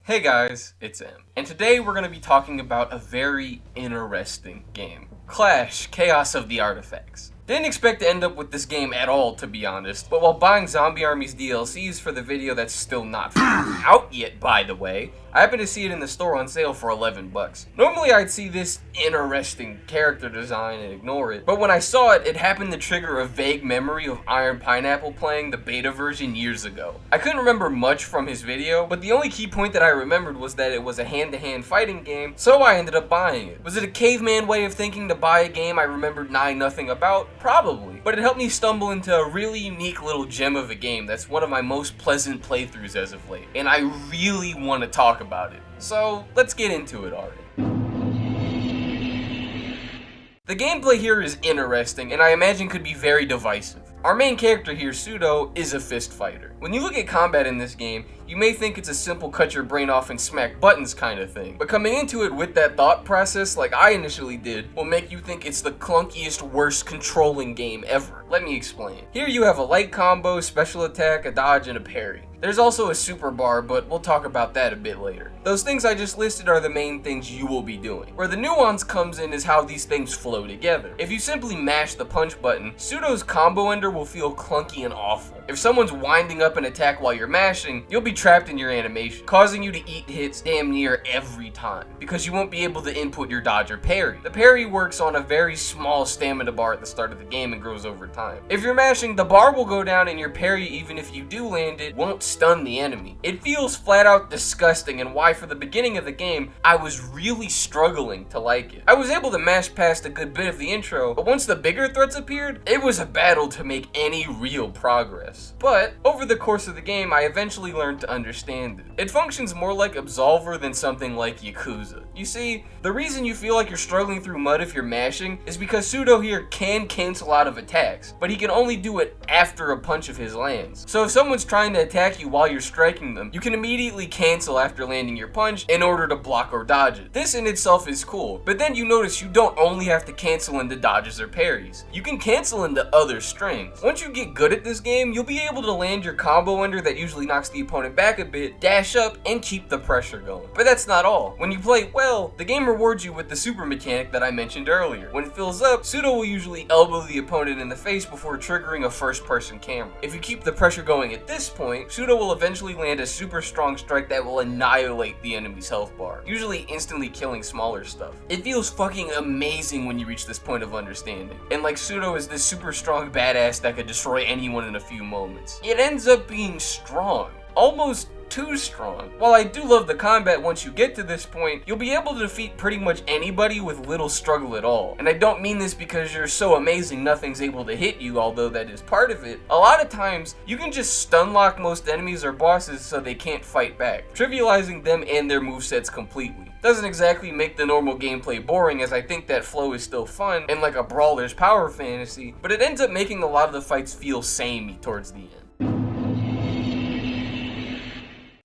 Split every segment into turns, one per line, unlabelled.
Hey guys, it's M, and today we're going to be talking about a very interesting game. Clash, Chaos of the Artifacts. Didn't expect to end up with this game at all, to be honest, but while buying Zombie Army's DLCs for the video that's still not out yet, by the way, I happened to see it in the store on sale for 11 bucks. Normally I'd see this interesting character design and ignore it, but when I saw it, it happened to trigger a vague memory of Iron Pineapple playing the beta version years ago. I couldn't remember much from his video, but the only key point that I remembered was that it was a hand-to-hand fighting game, so I ended up buying it. Was it a caveman way of thinking to buy a game I remembered nothing about? Probably, but it helped me stumble into a really unique little gem of a game that's one of my most pleasant playthroughs as of late, and I really want to talk about it. So let's get into it already. The gameplay here is interesting, and I imagine could be very divisive. Our main character here, Pseudo, is a fist fighter. When you look at combat in this game, you may think it's a simple cut your brain off and smack buttons kind of thing, but coming into it with that thought process, like I initially did, will make you think it's the clunkiest, worst controlling game ever. Let me explain. Here you have a light combo, special attack, a dodge, and a parry. There's also a super bar, but we'll talk about that a bit later. Those things I just listed are the main things you will be doing. Where the nuance comes in is how these things flow together. If you simply mash the punch button, Pseudo's combo ender will feel clunky and awful. If someone's winding up an attack while you're mashing, you'll be trapped in your animation, causing you to eat hits damn near every time, because you won't be able to input your dodge or parry. The parry works on a very small stamina bar at the start of the game and grows over time. If you're mashing, the bar will go down and your parry, even if you do land it, won't stun the enemy. It feels flat out disgusting, and why for the beginning of the game, I was really struggling to like it. I was able to mash past a good bit of the intro, but once the bigger threats appeared, it was a battle to make any real progress. But over the course of the game, I eventually learned to understand it. It functions more like Absolver than something like Yakuza. You see, the reason you feel like you're struggling through mud if you're mashing is because Pseudo here can cancel out of attacks, but he can only do it after a punch of his lands. So if someone's trying to attack you while you're striking them, you can immediately cancel after landing your punch in order to block or dodge it. This in itself is cool, but then you notice you don't only have to cancel into dodges or parries. You can cancel into other strings. Once you get good at this game, you'll be able to land your combo ender that usually knocks the opponent back a bit, dash up, and keep the pressure going. But that's not all. When you play well, the game rewards you with the super mechanic that I mentioned earlier. When it fills up, Pseudo will usually elbow the opponent in the face before triggering a first-person camera. If you keep the pressure going at this point, Pseudo will eventually land a super strong strike that will annihilate the enemy's health bar, usually instantly killing smaller stuff. It feels fucking amazing when you reach this point of understanding. And like Pseudo is this super strong badass that could destroy anyone in a few moments. It ends up being strong. Almost too strong. While I do love the combat once you get to this point, you'll be able to defeat pretty much anybody with little struggle at all. And I don't mean this because you're so amazing nothing's able to hit you, although that is part of it. A lot of times, you can just stun lock most enemies or bosses so they can't fight back, trivializing them and their movesets completely. Doesn't exactly make the normal gameplay boring, as I think that flow is still fun and like a brawler's power fantasy, but it ends up making a lot of the fights feel samey towards the end.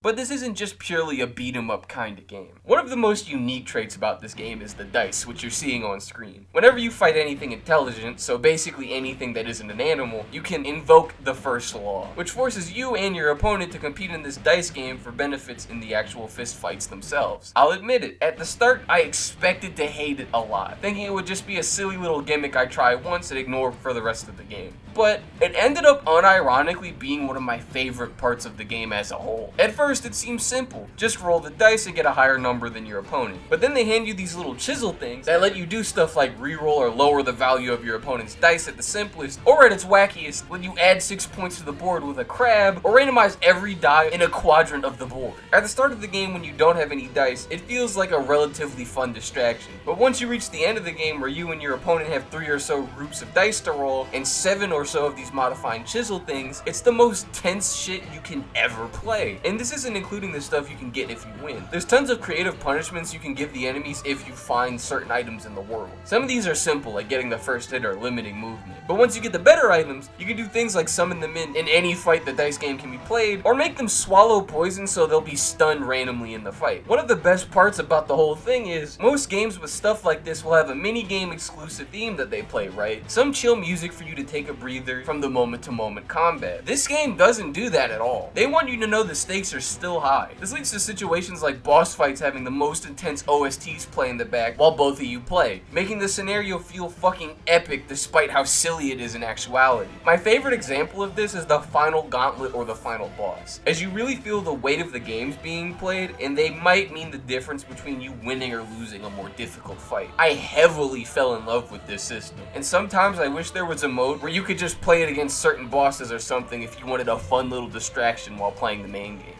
But this isn't just purely a beat-em-up kind of game. One of the most unique traits about this game is the dice, which you're seeing on screen. Whenever you fight anything intelligent, so basically anything that isn't an animal, you can invoke the first law, which forces you and your opponent to compete in this dice game for benefits in the actual fist fights themselves. I'll admit it, at the start I expected to hate it a lot, thinking it would just be a silly little gimmick I try once and ignore for the rest of the game. But it ended up unironically being one of my favorite parts of the game as a whole. At first it seems simple, just roll the dice and get a higher number than your opponent. But then they hand you these little chisel things that let you do stuff like reroll or lower the value of your opponent's dice at the simplest, or at its wackiest, let you add 6 points to the board with a crab, or randomize every die in a quadrant of the board. At the start of the game when you don't have any dice, it feels like a relatively fun distraction. But once you reach the end of the game where you and your opponent have 3 or so groups of dice to roll, and 7 or so of these modifying chisel things, it's the most tense shit you can ever play. And this isn't including the stuff you can get if you win. There's tons of creative punishments you can give the enemies if you find certain items in the world. Some of these are simple, like getting the first hit or limiting movement. But once you get the better items, you can do things like summon them in any fight the dice game can be played, or make them swallow poison so they'll be stunned randomly in the fight. One of the best parts about the whole thing is, most games with stuff like this will have a mini-game exclusive theme that they play, right? Some chill music for you to take a breather from the moment-to-moment combat. This game doesn't do that at all. They want you to know the stakes are still high. This leads to situations like boss fights having the most intense OSTs play in the back while both of you play, making the scenario feel fucking epic despite how silly it is in actuality. My favorite example of this is the final gauntlet or the final boss, as you really feel the weight of the games being played, and they might mean the difference between you winning or losing a more difficult fight. I heavily fell in love with this system, and sometimes I wish there was a mode where you could just play it against certain bosses or something if you wanted a fun little distraction while playing the main game.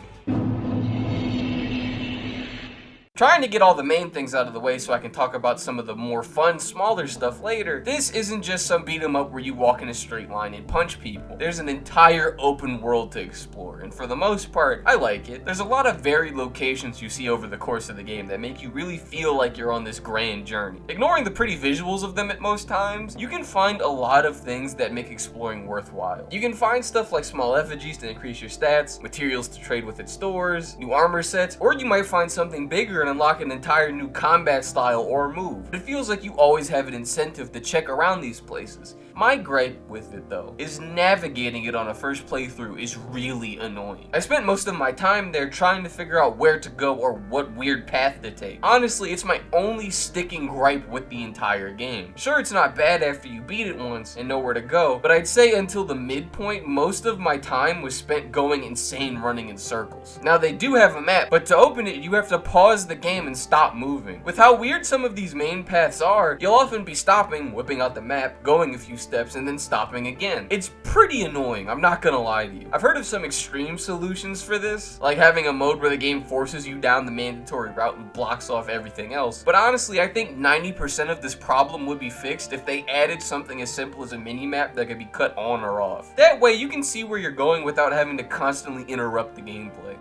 Trying to get all the main things out of the way so I can talk about some of the more fun, smaller stuff later, this isn't just some beat 'em up where you walk in a straight line and punch people. There's an entire open world to explore, and for the most part, I like it. There's a lot of varied locations you see over the course of the game that make you really feel like you're on this grand journey. Ignoring the pretty visuals of them at most times, you can find a lot of things that make exploring worthwhile. You can find stuff like small effigies to increase your stats, materials to trade with at stores, new armor sets, or you might find something bigger and unlock an entire new combat style or move. But it feels like you always have an incentive to check around these places. My gripe with it though is navigating it on a first playthrough is really annoying. I spent most of my time there trying to figure out where to go or what weird path to take. Honestly, it's my only sticking gripe with the entire game. Sure, it's not bad after you beat it once and know where to go, but I'd say until the midpoint, most of my time was spent going insane running in circles. Now they do have a map, but to open it, you have to pause the game and stop moving. With how weird some of these main paths are, you'll often be stopping, whipping out the map, going a few steps, and then stopping again. It's pretty annoying, I'm not gonna lie to you. I've heard of some extreme solutions for this, like having a mode where the game forces you down the mandatory route and blocks off everything else, but honestly, I think 90% of this problem would be fixed if they added something as simple as a mini-map that could be cut on or off. That way, you can see where you're going without having to constantly interrupt the gameplay.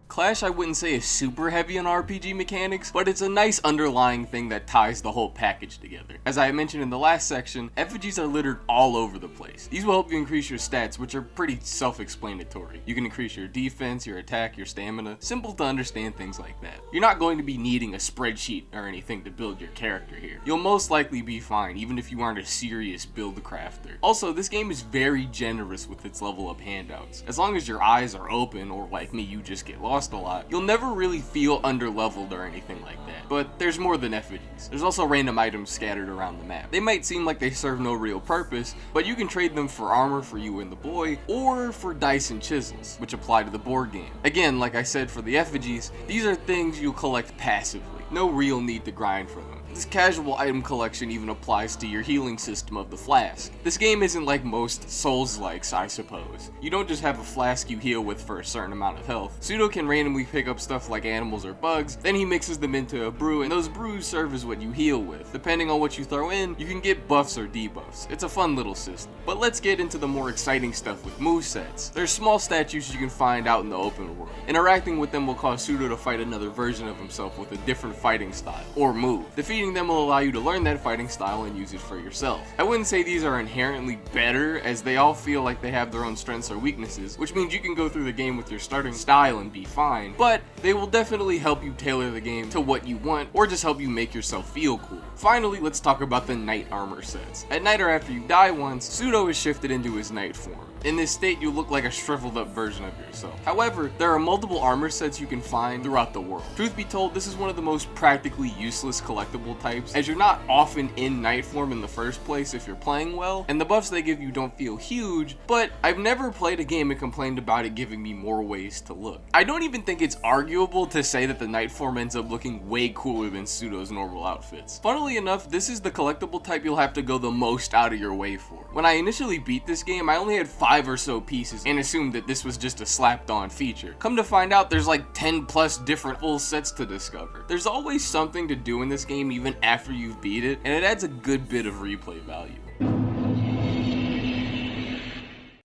Clash I wouldn't say is super heavy on RPG mechanics, but it's a nice underlying thing that ties the whole package together. As I mentioned in the last section, effigies are littered all over the place. These will help you increase your stats, which are pretty self-explanatory. You can increase your defense, your attack, your stamina. Simple to understand things like that. You're not going to be needing a spreadsheet or anything to build your character here. You'll most likely be fine, even if you aren't a serious build crafter. Also, this game is very generous with its level up handouts. As long as your eyes are open, or like me, you just get lost a lot, you'll never really feel underleveled or anything like that. But there's more than effigies. There's also random items scattered around the map. They might seem like they serve no real purpose, but you can trade them for armor for you and the boy, or for dice and chisels, which apply to the board game. Again, like I said for the effigies, these are things you'll collect passively. No real need to grind for them. This casual item collection even applies to your healing system of the flask. This game isn't like most Souls-likes, I suppose. You don't just have a flask you heal with for a certain amount of health. Pseudo can randomly pick up stuff like animals or bugs, then he mixes them into a brew, and those brews serve as what you heal with. Depending on what you throw in, you can get buffs or debuffs. It's a fun little system. But let's get into the more exciting stuff with movesets. There's small statues you can find out in the open world. Interacting with them will cause Pseudo to fight another version of himself with a different fighting style, or move. Defeating them will allow you to learn that fighting style and use it for yourself. I wouldn't say these are inherently better, as they all feel like they have their own strengths or weaknesses, which means you can go through the game with your starting style and be fine, but they will definitely help you tailor the game to what you want, or just help you make yourself feel cool. Finally, let's talk about the knight armor sets. At night or after you die once, Pseudo is shifted into his knight form. In this state, you look like a shriveled up version of yourself. However, there are multiple armor sets you can find throughout the world. Truth be told, this is one of the most practically useless collectible types, as you're not often in knight form in the first place if you're playing well, and the buffs they give you don't feel huge, but I've never played a game and complained about it giving me more ways to look. I don't even think it's arguable to say that the knight form ends up looking way cooler than Pseudo's normal outfits. Funnily enough, this is the collectible type you'll have to go the most out of your way for. When I initially beat this game, I only had 5 or so pieces and assumed that this was just a slapped on feature. Come to find out, there's like 10 plus different full sets to discover. There's always something to do in this game even after you've beat it, and it adds a good bit of replay value.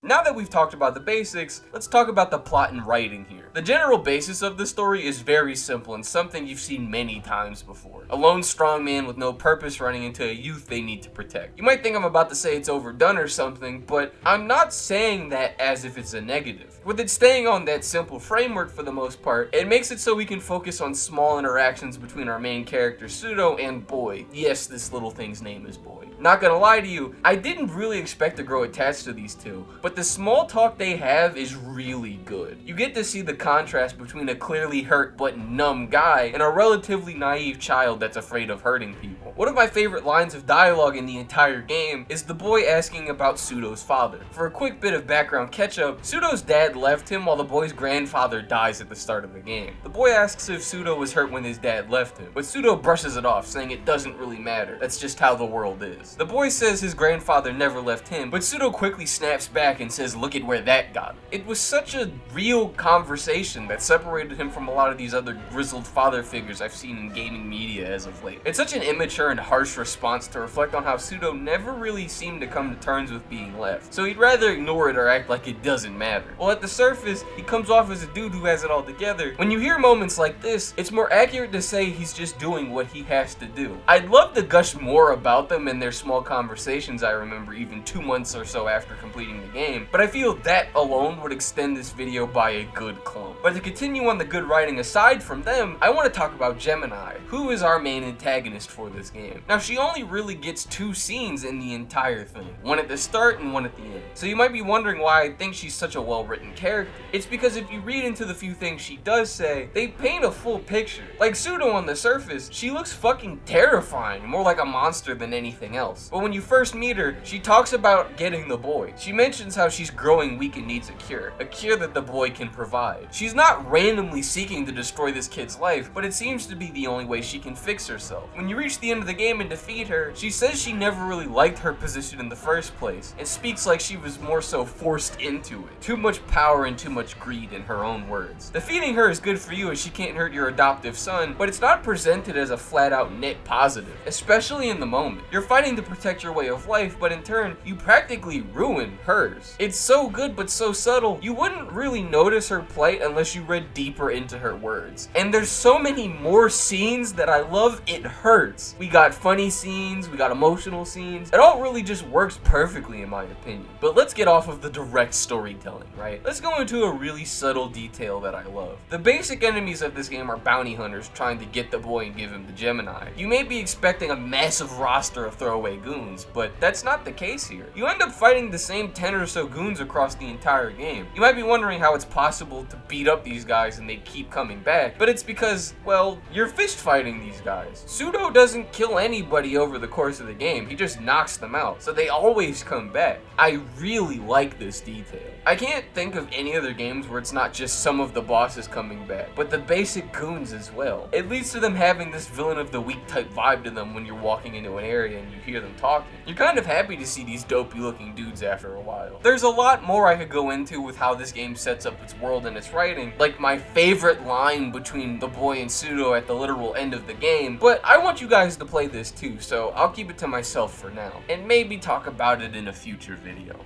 Now that we've talked about the basics, let's talk about the plot and writing here. The general basis of the story is very simple and something you've seen many times before. A lone strong man with no purpose running into a youth they need to protect. You might think I'm about to say it's overdone or something, but I'm not saying that as if it's a negative. With it staying on that simple framework for the most part, it makes it so we can focus on small interactions between our main character Pseudo and Boy. Yes, this little thing's name is Boy. Not gonna lie to you, I didn't really expect to grow attached to these two, but the small talk they have is really good. You get to see the contrast between a clearly hurt but numb guy and a relatively naive child that's afraid of hurting people. One of my favorite lines of dialogue in the entire game is the boy asking about Pseudo's father. For a quick bit of background catch-up, Pseudo's dad left him while the boy's grandfather dies at the start of the game. The boy asks if Pseudo was hurt when his dad left him, but Pseudo brushes it off, saying it doesn't really matter. That's just how the world is. The boy says his grandfather never left him, but Pseudo quickly snaps back and says, look at where that got him. It was such a real conversation that separated him from a lot of these other grizzled father figures I've seen in gaming media as of late. It's such an immature and harsh response to reflect on how Pseudo never really seemed to come to terms with being left, so he'd rather ignore it or act like it doesn't matter. Well, at the surface, he comes off as a dude who has it all together. When you hear moments like this, it's more accurate to say he's just doing what he has to do. I'd love to gush more about them and their small conversations I remember even 2 months or so after completing the game, but I feel that alone would extend this video by a good clump. But to continue on the good writing aside from them, I want to talk about Gemini, who is our main antagonist for this game. Now, she only really gets 2 scenes in the entire thing, one at the start and one at the end. So you might be wondering why I think she's such a well-written character. It's because if you read into the few things she does say, they paint a full picture. Like Pseudo on the surface, she looks fucking terrifying, more like a monster than anything else. But when you first meet her, she talks about getting the boy. She mentions how she's growing weak and needs a cure that the boy can provide. She's not randomly seeking to destroy this kid's life, but it seems to be the only way she can fix herself. When you reach the end of the game and defeat her, she says she never really liked her position in the first place, and speaks like she was more so forced into it. Too much power and too much greed, in her own words. Defeating her is good for you as she can't hurt your adoptive son, but it's not presented as a flat-out net positive, especially in the moment. You're fighting to protect your way of life, but in turn, you practically ruin hers. It's so good but so subtle, you wouldn't really notice her plight unless you read deeper into her words. And there's so many more scenes that I love, it hurts. We got funny scenes, we got emotional scenes. It all really just works perfectly in my opinion. But let's get off of the direct storytelling, right? Let's go into a really subtle detail that I love. The basic enemies of this game are bounty hunters trying to get the boy and give him the Gemini. You may be expecting a massive roster of throwaway goons, but that's not the case here. You end up fighting the same 10 or so goons across the entire game. You might be wondering how it's possible to beat up these guys and they keep coming back, but it's because, well, you're fist fighting these guys. Pseudo doesn't kill anybody over the course of the game, he just knocks them out, so they always come back. I really like this detail. I can't think of any other games where it's not just some of the bosses coming back, but the basic goons as well. It leads to them having this villain of the week type vibe to them when you're walking into an area and you hear them talking. You're kind of happy to see these dopey looking dudes after a while. There's a lot more I could go into with how this game sets up its world and its writing, like my favorite line between the boy and Pseudo at the literal end of the game, but I want you guys to play this too, so I'll keep it to myself for now, and maybe talk about it in a future video.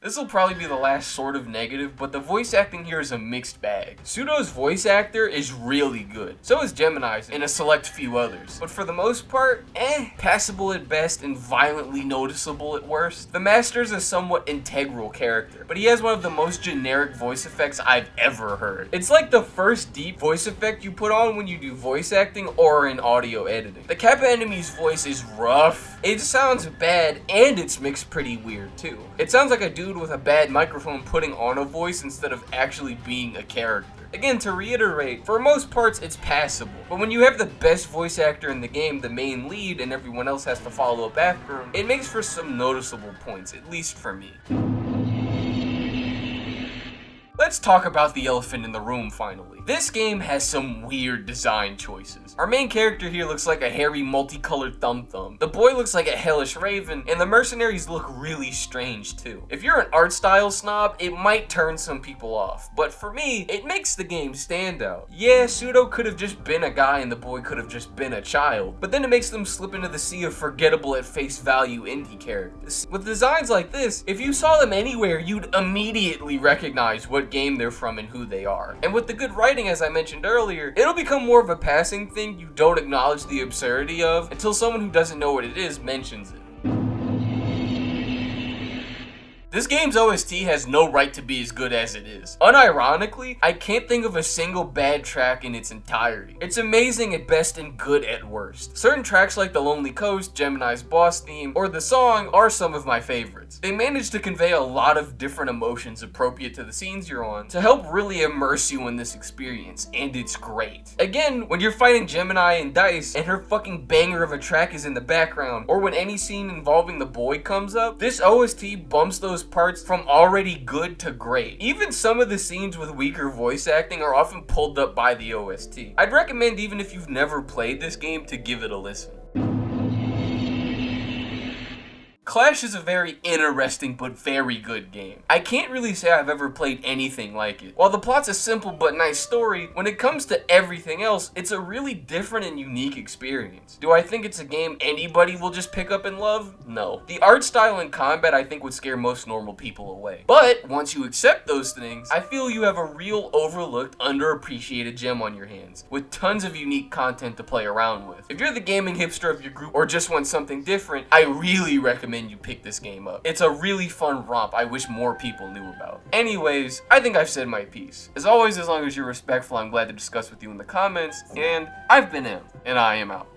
This will probably be the last sort of negative, but the voice acting here is a mixed bag. Pseudo's voice actor is really good. So is Gemini's and a select few others. But for the most part, passable at best and violently noticeable at worst. The Master's a somewhat integral character, but he has one of the most generic voice effects I've ever heard. It's like the first deep voice effect you put on when you do voice acting or in audio editing. The Kappa enemy's voice is rough, it sounds bad, and it's mixed pretty weird too. It sounds like a dude with a bad microphone putting on a voice instead of actually being a character. Again, to reiterate, for most parts it's passable, but when you have the best voice actor in the game, the main lead, and everyone else has to follow up after him, it makes for some noticeable points, at least for me. let's talk about the elephant in the room finally. This game has some weird design choices. Our main character here looks like a hairy, multicolored Thum Thum. The boy looks like a hellish raven, and the mercenaries look really strange too. If you're an art style snob, it might turn some people off, but for me, it makes the game stand out. Yeah, Pseudo could have just been a guy and the boy could have just been a child, but then it makes them slip into the sea of forgettable at face value indie characters. With designs like this, if you saw them anywhere, you'd immediately recognize what game they're from and who they are. And with the good writing, as I mentioned earlier, it'll become more of a passing thing you don't acknowledge the absurdity of until someone who doesn't know what it is mentions it. This game's OST has no right to be as good as it is. Unironically, I can't think of a single bad track in its entirety. It's amazing at best and good at worst. Certain tracks like The Lonely Coast, Gemini's boss theme, or the song are some of my favorites. They manage to convey a lot of different emotions appropriate to the scenes you're on to help really immerse you in this experience, and it's great. Again, when you're fighting Gemini and Dice and her fucking banger of a track is in the background, or when any scene involving the boy comes up, this OST bumps those parts from already good to great. Even some of the scenes with weaker voice acting are often pulled up by the OST. I'd recommend, even if you've never played this game, to give it a listen. Clash is a very interesting but very good game. I can't really say I've ever played anything like it. While the plot's a simple but nice story, when it comes to everything else, it's a really different and unique experience. Do I think it's a game anybody will just pick up and love? No. The art style and combat I think would scare most normal people away. But once you accept those things, I feel you have a real overlooked, underappreciated gem on your hands, with tons of unique content to play around with. If you're the gaming hipster of your group or just want something different, I really recommend you pick this game up. It's a really fun romp I wish more people knew about. Anyways, I think I've said my piece. As always, as long as you're respectful, I'm glad to discuss with you in the comments, and I've been M, and I am out.